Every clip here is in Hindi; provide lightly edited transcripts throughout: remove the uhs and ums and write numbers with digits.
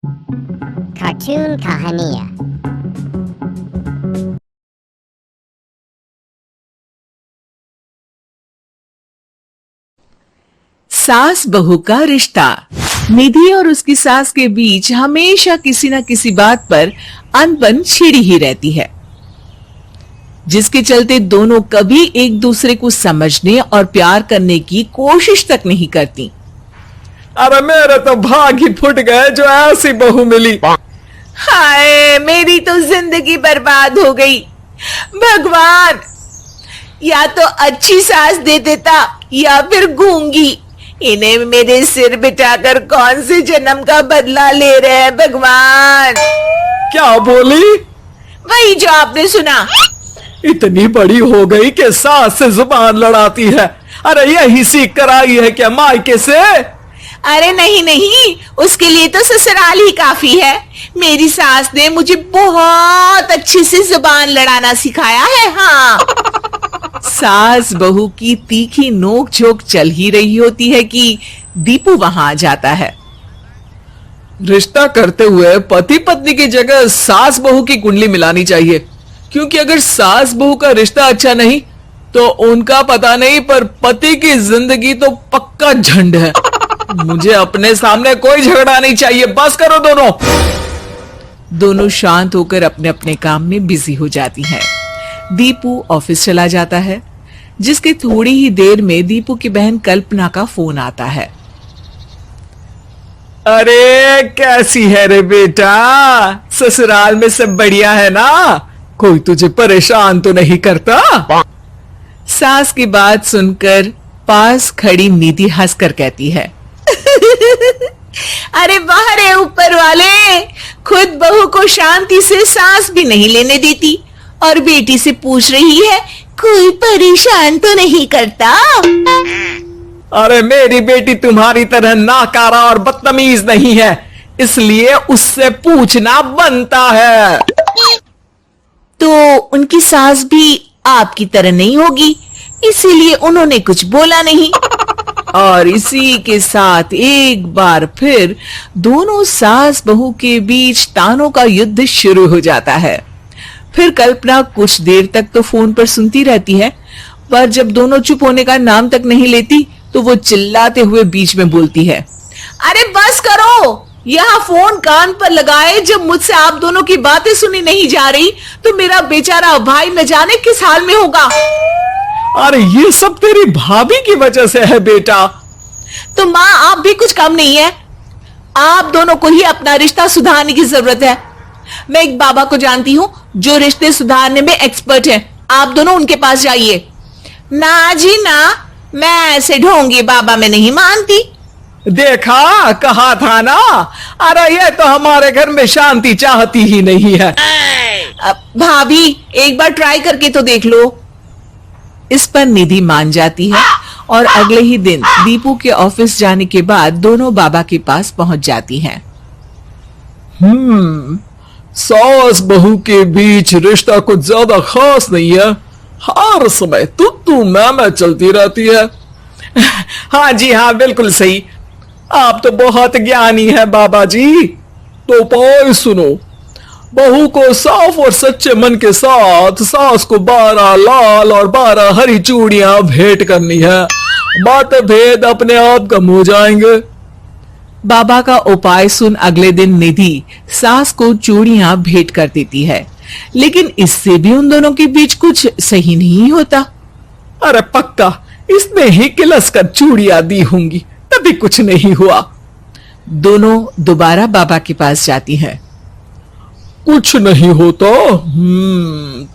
कार्टून कहानियाँ। सास बहू का रिश्ता। निधि और उसकी सास के बीच हमेशा किसी न किसी बात पर अनबन छिड़ी ही रहती है, जिसके चलते दोनों कभी एक दूसरे को समझने और प्यार करने की कोशिश तक नहीं करती। अरे मेरे तो भाग ही फुट गए जो ऐसी बहू मिली। हाय, मेरी तो जिंदगी बर्बाद हो गई। भगवान, या तो अच्छी सास दे देता या फिर गूंगी। इन्हें मेरे सिर बिठाकर कौन से जन्म का बदला ले रहे हैं भगवान। क्या बोली? वही जो आपने सुना। इतनी बड़ी हो गई कि सास से जुबान लड़ाती है। अरे यही सीख कर आई है क्या मायके से? अरे नहीं नहीं, उसके लिए तो ससुराल ही काफी है। मेरी सास ने मुझे बहुत अच्छे से जुबान लड़ाना सिखाया है। हाँ। सास बहू की तीखी नोक झोंक चल ही रही होती है कि दीपू वहां आ जाता है। रिश्ता करते हुए पति पत्नी की जगह सास बहू की कुंडली मिलानी चाहिए, क्योंकि अगर सास बहू का रिश्ता अच्छा नहीं तो उनका पता नहीं, पर पति की जिंदगी तो पक्का झंड है। मुझे अपने सामने कोई झगड़ा नहीं चाहिए, बस करो दोनों। दोनों शांत होकर अपने अपने काम में बिजी हो जाती हैं। दीपू ऑफिस चला जाता है, जिसके थोड़ी ही देर में दीपू की बहन कल्पना का फोन आता है। अरे कैसी है रे बेटा? ससुराल में सब बढ़िया है ना? कोई तुझे परेशान तो नहीं करता? सास की बात सुनकर पास खड़ी निधि हंसकर कहती है, अरे वाह रे ऊपर वाले, खुद बहू को शांति से सांस भी नहीं लेने देती और बेटी से पूछ रही है कोई परेशान तो नहीं करता। अरे मेरी बेटी तुम्हारी तरह नाकारा और बदतमीज नहीं है, इसलिए उससे पूछना बनता है। तो उनकी सास भी आपकी तरह नहीं होगी, इसीलिए उन्होंने कुछ बोला नहीं। और इसी के साथ एक बार फिर दोनों सास बहू के बीच तानों का युद्ध शुरू हो जाता है। फिर कल्पना कुछ देर तक तो फोन पर सुनती रहती है, पर जब दोनों चुप होने का नाम तक नहीं लेती तो वो चिल्लाते हुए बीच में बोलती है, अरे बस करो, यहाँ फोन कान पर लगाए जब मुझसे आप दोनों की बातें सुनी नहीं जा रही तो मेरा बेचारा भाई न जाने किस हाल में होगा। अरे ये सब तेरी भाभी की वजह से है बेटा। तो माँ, आप भी कुछ कम नहीं है। आप दोनों को ही अपना रिश्ता सुधारने की जरूरत है। मैं एक बाबा को जानती हूँ जो रिश्ते सुधारने में एक्सपर्ट है, आप दोनों उनके पास जाइए। ना जी ना, मैं ऐसे ढोंगी बाबा में नहीं मानती। देखा, कहा था ना। अरे ये तो हमारे घर में शांति चाहती ही नहीं है। भाभी, एक बार ट्राई करके तो देख लो। इस पर निधि मान जाती है और अगले ही दिन दीपू के ऑफिस जाने के बाद दोनों बाबा के पास पहुंच जाती हैं। सास बहू के बीच रिश्ता कुछ ज्यादा खास नहीं है, हर समय तू मैं चलती रहती है। हाँ जी हाँ, बिल्कुल सही। आप तो बहुत ज्ञानी है बाबा जी। तो पाए सुनो, बहू को साफ और सच्चे मन के साथ सास को 12 लाल और 12 हरी चूड़ियां भेंट करनी है। बात भेद अपने आप कम हो जाएंगे। बाबा का उपाय सुन अगले दिन निधि सास को चूड़ियां भेंट कर देती है, लेकिन इससे भी उन दोनों के बीच कुछ सही नहीं होता। अरे पक्का इसने ही किलस कर चूड़ियां दी होंगी, तभी कुछ नहीं हुआ। दोनों दोबारा बाबा के पास जाती हैं। कुछ नहीं होता।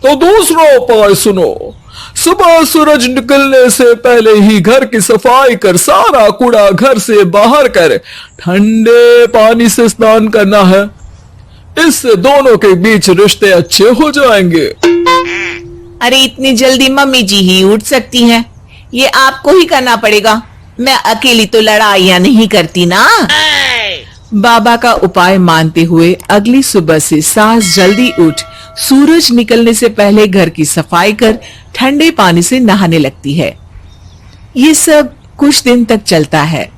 तो दूसरा उपाय सुनो। सुबह सूरज निकलने से पहले ही घर की सफाई कर सारा कूड़ा घर से बाहर कर ठंडे पानी से स्नान करना है। इससे दोनों के बीच रिश्ते अच्छे हो जाएंगे। अरे इतनी जल्दी मम्मी जी ही उठ सकती हैं, ये आपको ही करना पड़ेगा। मैं अकेली तो लड़ाइयां नहीं करती ना। बाबा का उपाय मानते हुए अगली सुबह से सास जल्दी उठ सूरज निकलने से पहले घर की सफाई कर ठंडे पानी से नहाने लगती है। ये सब कुछ दिन तक चलता है।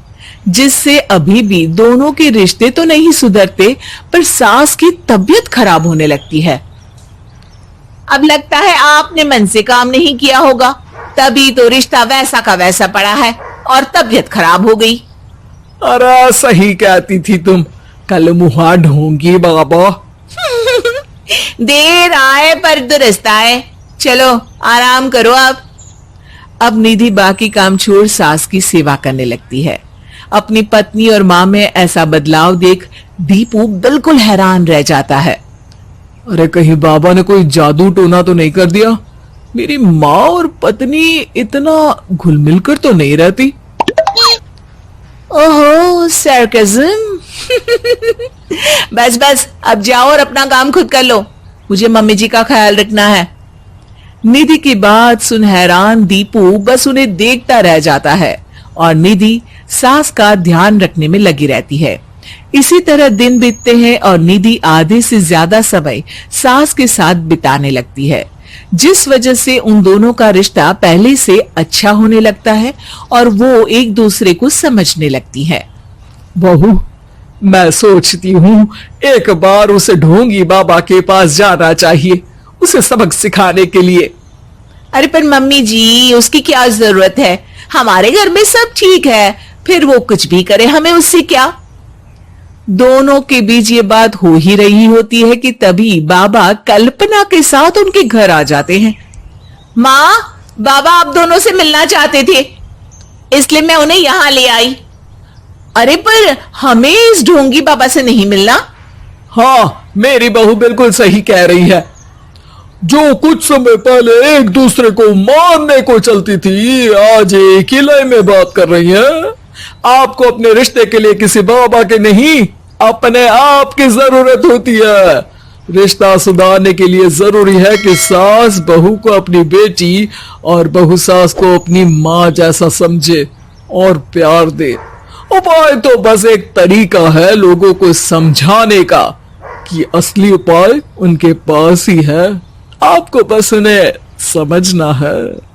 जिससे अभी भी दोनों के रिश्ते तो नहीं सुधरते, पर सास की तबीयत खराब होने लगती है। अब लगता है आपने मन से काम नहीं किया होगा, तभी तो रिश्ता वैसा का वैसा पड़ा है और तबीयत खराब हो गई। अरे सही कहती थी तुम, कल मुहा ढूंढी बाबा। देर आए पर दुरुस्त आए। चलो आराम करो अब निधि बाकी काम छोड़ सास की सेवा करने लगती है। अपनी पत्नी और माँ में ऐसा बदलाव देख दीपू बिल्कुल हैरान रह जाता है। अरे कहीं बाबा ने कोई जादू टोना तो नहीं कर दिया? मेरी माँ और पत्नी इतना घुल मिल कर तो नहीं रहती। ओहो सरकज़म। बस बस अब जाओ और अपना काम खुद कर लो, मुझे मम्मी जी का ख्याल रखना है। निधि की बात सुन हैरान दीपू बस उन्हें देखता रह जाता है और निधि सास का ध्यान रखने में लगी रहती है। इसी तरह दिन बीतते हैं और निधि आधे से ज्यादा समय सास के साथ बिताने लगती है, जिस वजह से उन दोनों का रिश्ता पहले से अच्छा होने लगता है और वो एक दूसरे को समझने लगती है। बहू, मैं सोचती हूँ एक बार उसे ढोंगी बाबा के पास जाना चाहिए, उसे सबक सिखाने के लिए। अरे पर मम्मी जी, उसकी क्या जरूरत है, हमारे घर में सब ठीक है, फिर वो कुछ भी करे, हमें उससे क्या। दोनों के बीच ये बात हो ही रही होती है कि तभी बाबा कल्पना के साथ उनके घर आ जाते हैं। माँ, बाबा आप दोनों से मिलना चाहते थे, इसलिए मैं उन्हें यहां ले आई। अरे पर हमें इस ढोंगी बाबा से नहीं मिलना। हाँ, मेरी बहू बिल्कुल सही कह रही है। जो कुछ समय पहले एक दूसरे को मारने को चलती थी, आज एक ही लय में बात कर रही है। आपको अपने रिश्ते के लिए किसी बाबा के नहीं, अपने आप की जरूरत होती है। रिश्ता सुधारने के लिए जरूरी है कि सास बहू को अपनी बेटी और बहू सास को अपनी माँ जैसा समझे और प्यार दे। उपाय तो बस एक तरीका है लोगों को समझाने का कि असली उपाय उनके पास ही है, आपको बस उन्हें समझना है।